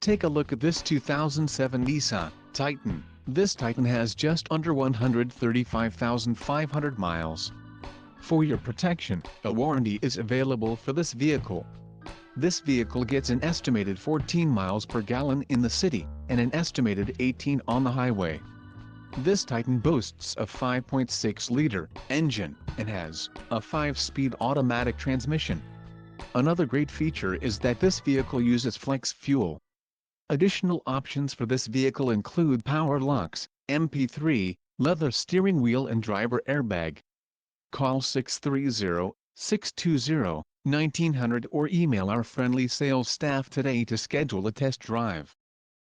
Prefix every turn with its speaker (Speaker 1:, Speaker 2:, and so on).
Speaker 1: Take a look at this 2007 Nissan Titan. This Titan has just under 135,500 miles. For your protection, a warranty is available for this vehicle. This vehicle gets an estimated 14 miles per gallon in the city, and an estimated 18 on the highway. This Titan boasts a 5.6-liter engine, and has a 5-speed automatic transmission. Another great feature is that this vehicle uses flex fuel. Additional options for this vehicle include power locks, MP3, leather steering wheel and driver airbag. Call 630-620-1900 or email our friendly sales staff today to schedule a test drive.